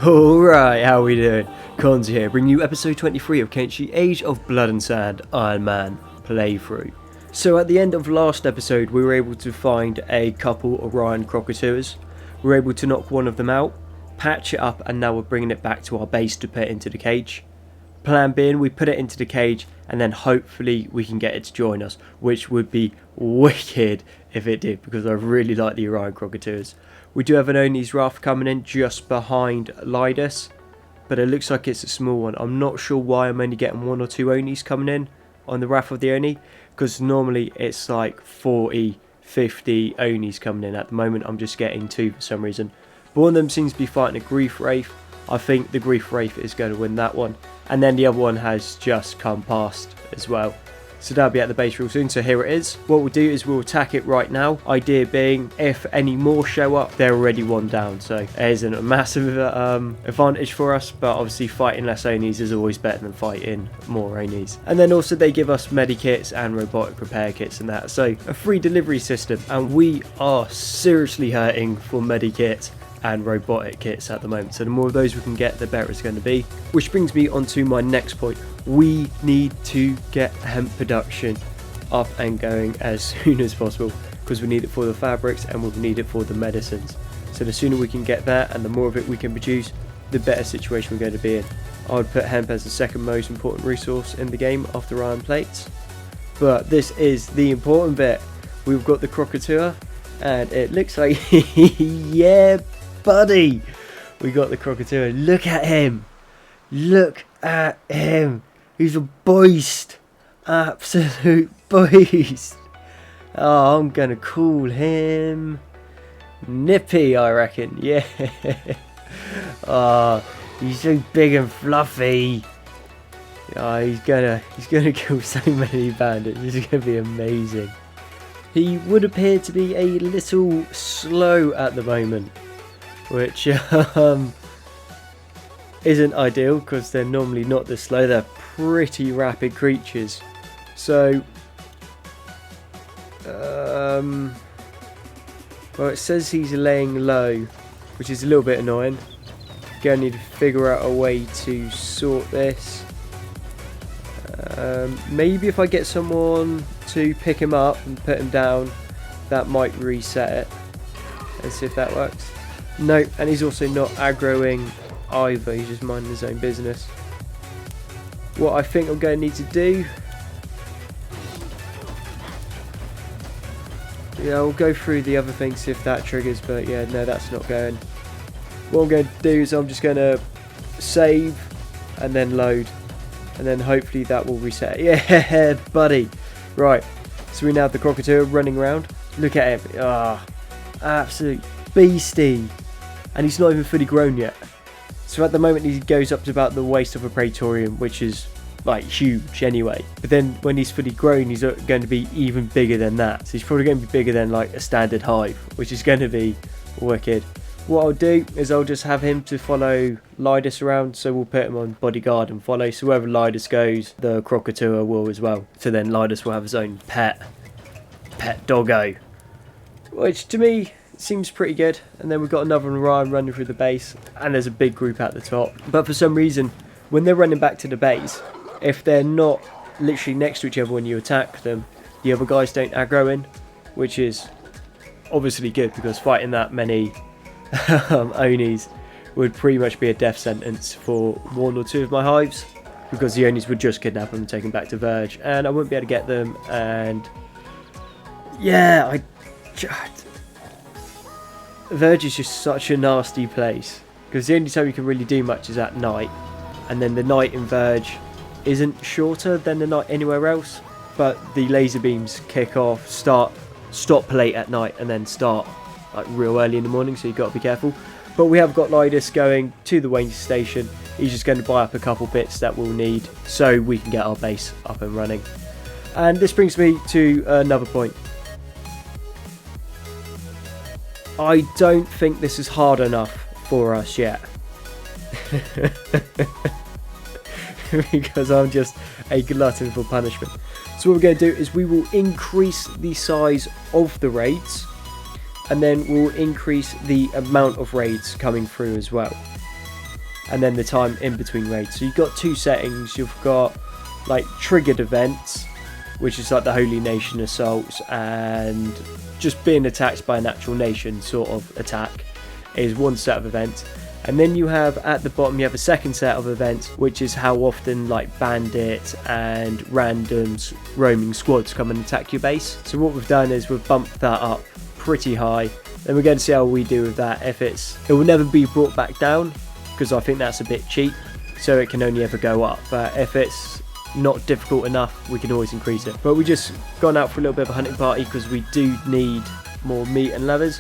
Alright, how we doing? Cons here, bringing you episode 23 of Kenshi Age of Blood and Sand Iron Man playthrough. So at the end of last episode we were able to find a couple Orion Crocodilians. We were able to knock one of them out, patch it up, and now we're bringing it back to our base to put it into the cage. Plan being, we put it into the cage and then hopefully we can get it to join us, which would be wicked if it did, because I really like the Orion Crocodilians. We do have an Oni's Wrath coming in just behind Lidus, but it looks like it's a small one. I'm not sure why I'm only getting 1 or 2 Onis coming in on the Wrath of the Oni, because normally it's like 40, 50 Onis coming in. At the moment I'm just getting 2 for some reason. But one of them seems to be fighting a Grief Wraith. I think the Grief Wraith is going to win that one. And then the other one has just come past as well. So that'll be at the base real soon. So here it is. What we'll do is we'll attack it right now. Idea being, if any more show up, they're already one down. So it isn't a massive advantage for us. But obviously fighting less Onis is always better than fighting more Onis. And then also they give us medikits and robotic repair kits and that. So a free delivery system. And we are seriously hurting for medikits and robotic kits at the moment, so the more of those we can get, the better it's going to be. Which brings me on to my next point. We need to get hemp production up and going as soon as possible, because we need it for the fabrics and we'll need it for the medicines. So the sooner we can get that and the more of it we can produce, the better situation we're going to be in. I would put hemp as the second most important resource in the game after iron plates, but this is the important bit. We've got the crocodile and it looks like yeah buddy, we got the crocodile. Look at him, look at him, he's a beast, absolute beast. Oh, I'm gonna call him Nippy, I reckon. Yeah. Oh, he's so big and fluffy. Oh, he's gonna kill so many bandits. This is gonna be amazing. He would appear to be a little slow at the moment, which isn't ideal, because they're normally not this slow. They're pretty rapid creatures. So well, it says he's laying low, which is a little bit annoying. Gonna need to figure out a way to sort this. Maybe if I get someone to pick him up and put him down, that might reset it. Let's see if that works. No, and he's also not aggroing either, he's just minding his own business. What I think I'm going to need to do, yeah, I'll go through the other things, see if that triggers, but yeah, no, that's not going. What I'm going to do is I'm just going to save and then load, and then hopefully that will reset. Yeah, buddy. Right, so we now have the crocodile running around. Look at him. Ah, absolute beastie. And he's not even fully grown yet. So at the moment he goes up to about the waist of a Praetorian, which is like huge anyway. But then when he's fully grown, he's going to be even bigger than that. So he's probably going to be bigger than like a standard hive, which is going to be wicked. What I'll do is I'll just have him to follow Lidus around. So we'll put him on bodyguard and follow. So wherever Lidus goes, the crocodile will as well. So then Lidus will have his own pet doggo, which to me seems pretty good. And then we've got another Orion running through the base, and there's a big group at the top. But for some reason, when they're running back to the base, if they're not literally next to each other when you attack them, the other guys don't aggro in, which is obviously good, because fighting that many Onis would pretty much be a death sentence for 1 or 2 of my hives, because the Onis would just kidnap them and take them back to Verge, and I wouldn't be able to get them. And yeah, Verge is just such a nasty place, because the only time you can really do much is at night, and then the night in Verge isn't shorter than the night anywhere else, but the laser beams kick off, stop late at night, and then start like real early in the morning, so you've got to be careful. But we have got Lidus going to the Wayne station. He's just going to buy up a couple bits that we'll need so we can get our base up and running. And this brings me to another point. I don't think this is hard enough for us yet. Because I'm just a glutton for punishment. So what we're going to do is we will increase the size of the raids, and then we'll increase the amount of raids coming through as well. and then the time in between raids. So you've got two settings. You've got like triggered events, which is like the Holy Nation assaults and just being attacked by an actual nation sort of attack is one set of events. And then you have at the bottom, you have a second set of events, which is how often like bandits and randoms roaming squads come and attack your base. So what we've done is we've bumped that up pretty high. Then we're going to see how we do with that. It will never be brought back down, because I think that's a bit cheap, so it can only ever go up. But if it's not difficult enough, we can always increase it. But we just gone out for a little bit of a hunting party because we do need more meat and levers.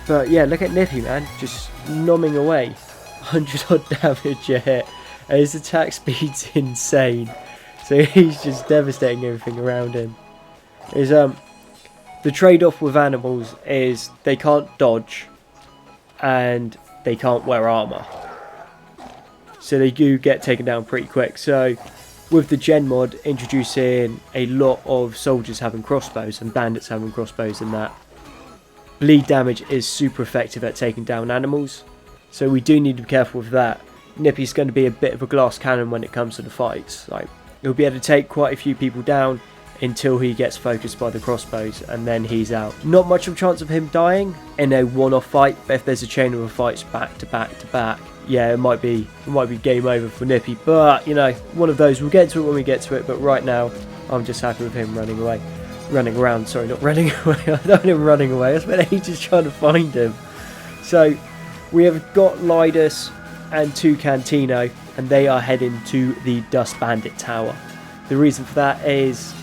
But yeah, look at Nippy, man, just nomming away. 100 odd damage a hit, and his attack speed's insane, so he's just devastating everything around him. The trade-off with animals is they can't dodge and they can't wear armor, so they do get taken down pretty quick. So with the gen mod introducing a lot of soldiers having crossbows and bandits having crossbows, and that bleed damage is super effective at taking down animals, so we do need to be careful with that. Nippy's going to be a bit of a glass cannon when it comes to the fights. Like, he'll be able to take quite a few people down until he gets focused by the crossbows, and then he's out. Not much of a chance of him dying in a one-off fight, but if there's a chain of fights back to back to back, yeah, it might be game over for Nippy. But you know, one of those, we'll get to it when we get to it. But right now, I'm just happy with him running around. Sorry, not running away. I don't want him running away. I spent ages trying to find him. So we have got Lidus and two Cantino, and they are heading to the Dust Bandit Tower. The reason for that is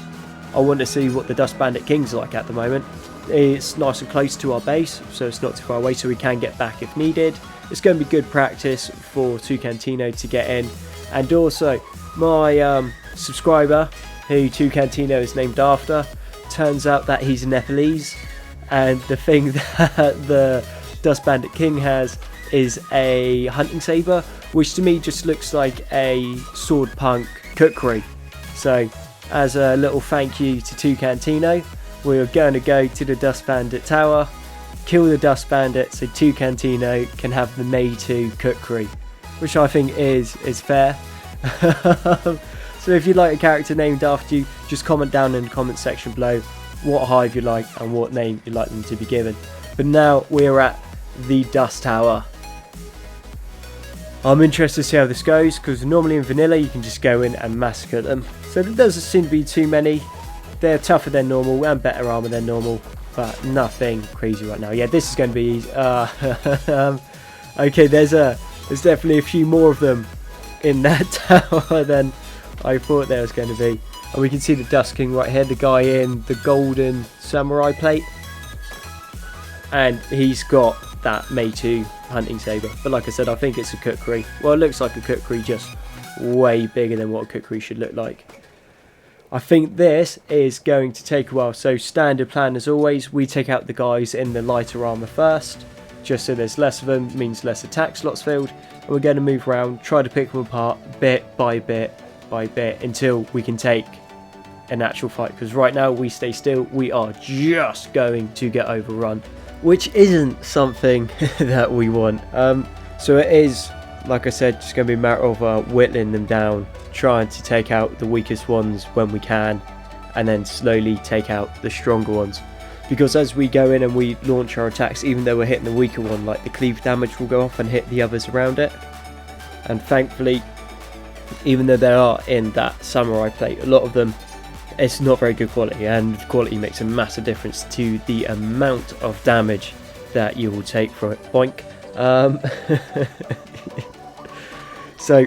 I want to see what the Dust Bandit King's like at the moment. It's nice and close to our base, so it's not too far away, so we can get back if needed. It's going to be good practice for two Cantino to get in. And also, my subscriber, who two Cantino is named after, turns out that he's Nepalese, and the thing that the Dust Bandit King has is a hunting saber, which to me just looks like a sword punk kukri. So as a little thank you to two Cantino, we are going to go to the Dust Bandit Tower, kill the Dust Bandit, so two Cantino can have the May 2 kukri, which I think is fair. So if you'd like a character named after you, just comment down in the comment section below what hive you like and what name you'd like them to be given. But now we're at the Dust Tower. I'm interested to see how this goes, because normally in vanilla you can just go in and massacre them. So there doesn't seem to be too many. They're tougher than normal and better armor than normal, but nothing crazy right now. Yeah, this is going to be easy. Okay, there's definitely a few more of them in that tower than I thought there was going to be. And we can see the Dust King right here, the guy in the golden samurai plate, and he's got that May 2 hunting saber. But like I said, I think it's a kukri. Well, it looks like a kukri, just way bigger than what a kukri should look like. I think this is going to take a while. So standard plan as always, we take out the guys in the lighter armor first, just so there's less of them, means less attack slots filled, and we're going to move around, try to pick them apart bit by bit by bit until we can take an actual fight, because right now we stay still, we are just going to get overrun, which isn't something that we want. So it is, like I said, just going to be a matter of whittling them down, trying to take out the weakest ones when we can, and then slowly take out the stronger ones. Because as we go in and we launch our attacks, even though we're hitting the weaker one, like the cleave damage will go off and hit the others around it. And thankfully, even though they are in that samurai plate, a lot of them, it's not very good quality, and quality makes a massive difference to the amount of damage that you will take from it. Boink. So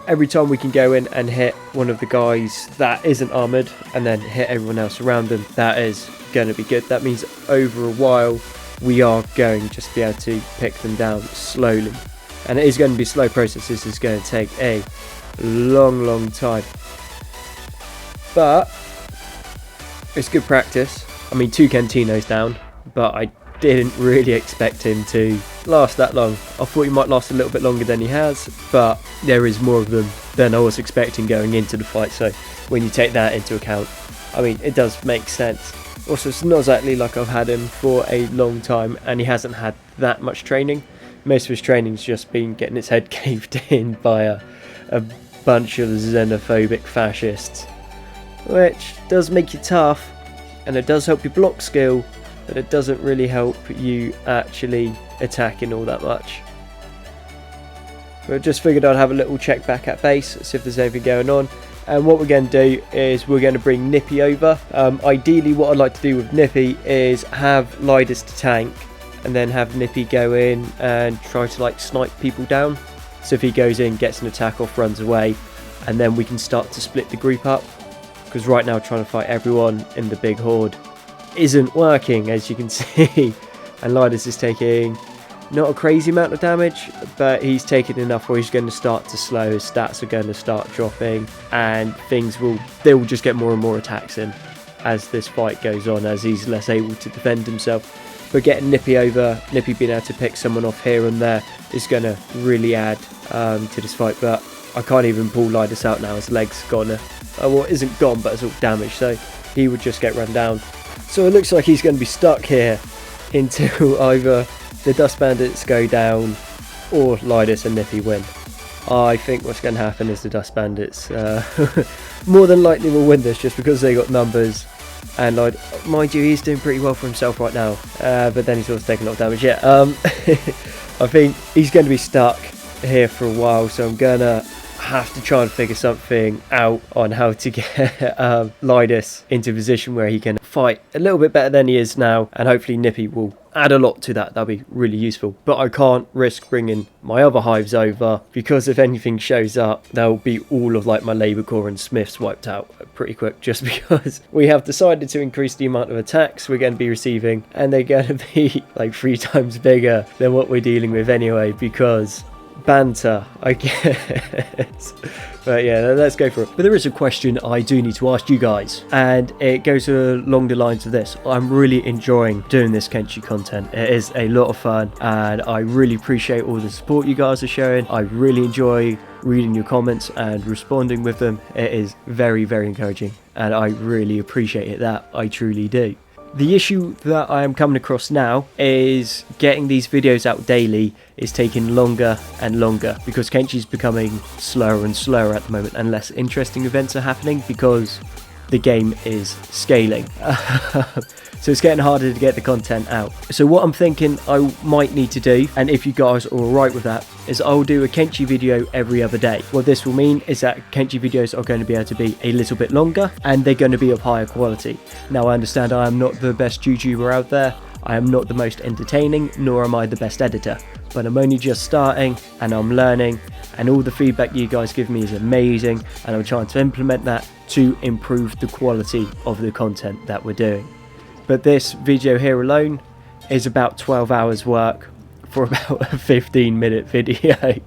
every time we can go in and hit one of the guys that isn't armoured and then hit everyone else around them, that is going to be good. That means over a while we are going just to be able to pick them down slowly, and it is going to be a slow process. This is going to take a long time, but it's good practice. I mean, two Cantino's down, but I didn't really expect him to last that long. I thought he might last a little bit longer than he has, but there is more of them than I was expecting going into the fight, so when you take that into account, I mean, it does make sense. Also, it's not exactly like I've had him for a long time, and he hasn't had that much training. Most of his training's just been getting his head caved in by a bunch of xenophobic fascists, which does make you tough, and it does help your block skill, but it doesn't really help you actually attacking all that much. But just figured I'd have a little check back at base, see if there's anything going on. And what we're going to do is we're going to bring Nippy over. Ideally what I'd like to do with Nippy is have Lidus to tank, and then have Nippy go in and try to like snipe people down. So if he goes in, gets an attack off, runs away, and then we can start to split the group up. Because right now trying to fight everyone in the big horde isn't working, as you can see. And Lidus is taking not a crazy amount of damage, but he's taken enough where he's going to start to slow. His stats are going to start dropping, and they will just get more and more attacks in as this fight goes on, as he's less able to defend himself. But getting Nippy over, Nippy being able to pick someone off here and there is going to really add to this fight. But I can't even pull Lidus out now. His leg's gone, well, it isn't gone, but it's all damaged, so he would just get run down. So it looks like he's going to be stuck here until either the Dust Bandits go down or Lidus and Nippy win. I think what's going to happen is the Dust Bandits more than likely will win this, just because they got numbers, and mind you, he's doing pretty well for himself right now, but then he's also taking a lot of damage. I think he's going to be stuck here for a while, so I'm going to have to try and figure something out on how to get Lidus into a position where he can fight a little bit better than he is now, and hopefully Nippy will add a lot to that. That'll be really useful. But I can't risk bringing my other hives over, because if anything shows up, they'll be all of like my Labour Corps and Smiths wiped out pretty quick, just because we have decided to increase the amount of attacks we're going to be receiving, and they're going to be like 3 times bigger than what we're dealing with anyway, because banter, I guess. But yeah, let's go for it. But there is a question I do need to ask you guys, and it goes along the lines of this. I'm really enjoying doing this Kenshi content. It is a lot of fun, and I really appreciate all the support you guys are showing. I really enjoy reading your comments and responding with them. It is very, very encouraging, and I really appreciate it. That I truly do. The issue that I am coming across now is getting these videos out daily is taking longer and longer, because Kenshi's becoming slower and slower at the moment, and less interesting events are happening because the game is scaling. So it's getting harder to get the content out. So what I'm thinking I might need to do, and if you guys are alright with that, is I'll do a Kenshi video every other day. What this will mean is that Kenshi videos are going to be able to be a little bit longer, and they're going to be of higher quality. Now I understand I am not the best YouTuber out there, I am not the most entertaining, nor am I the best editor, but I'm only just starting and I'm learning, and all the feedback you guys give me is amazing, and I'm trying to implement that to improve the quality of the content that we're doing. But this video here alone is about 12 hours work for about a 15-minute video.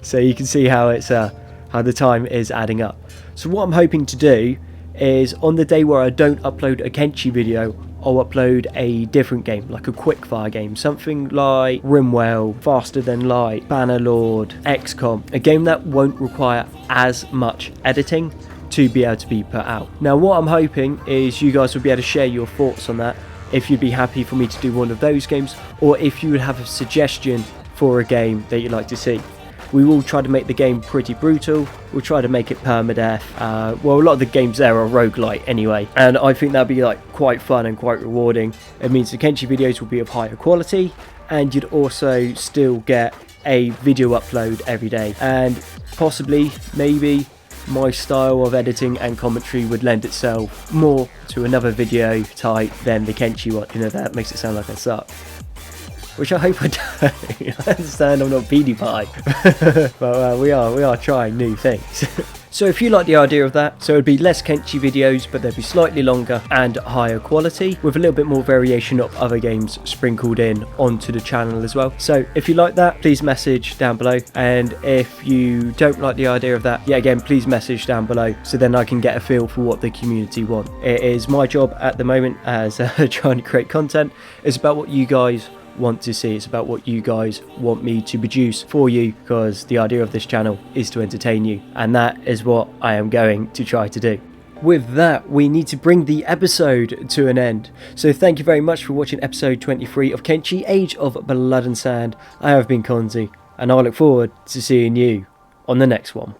So you can see how it's how the time is adding up. So what I'm hoping to do is, on the day where I don't upload a Kenshi video, I'll upload a different game, like a quickfire game, something like Rimwell, Faster Than Light, Bannerlord, XCOM, a game that won't require as much editing to be able to be put out. Now what I'm hoping is you guys will be able to share your thoughts on that, if you'd be happy for me to do one of those games, or if you would have a suggestion for a game that you'd like to see. We will try to make the game pretty brutal, we'll try to make it permadeath. Well, a lot of the games there are roguelite anyway, and I think that'd be like quite fun and quite rewarding. It means the Kenshi videos will be of higher quality, and you'd also still get a video upload every day, and possibly, maybe, my style of editing and commentary would lend itself more to another video type than the Kenshi one. You know, that makes it sound like I suck, which I hope I don't. I understand I'm not PewDiePie, but we are trying new things. So if you like the idea of that, so it'd be less Kenshi videos, but they'd be slightly longer and higher quality, with a little bit more variation of other games sprinkled in onto the channel as well. So if you like that, please message down below, and if you don't like the idea of that, yeah, again, please message down below, so then I can get a feel for what the community want. It is my job at the moment as trying to create content. It's about what you guys want to see, it's about what you guys want me to produce for you, because the idea of this channel is to entertain you, and that is what I am going to try to do. with that, we need to bring the episode to an end. So thank you very much for watching episode 23 of Kenshi Age of Blood and Sand. I have been Konzi, and I look forward to seeing you on the next one.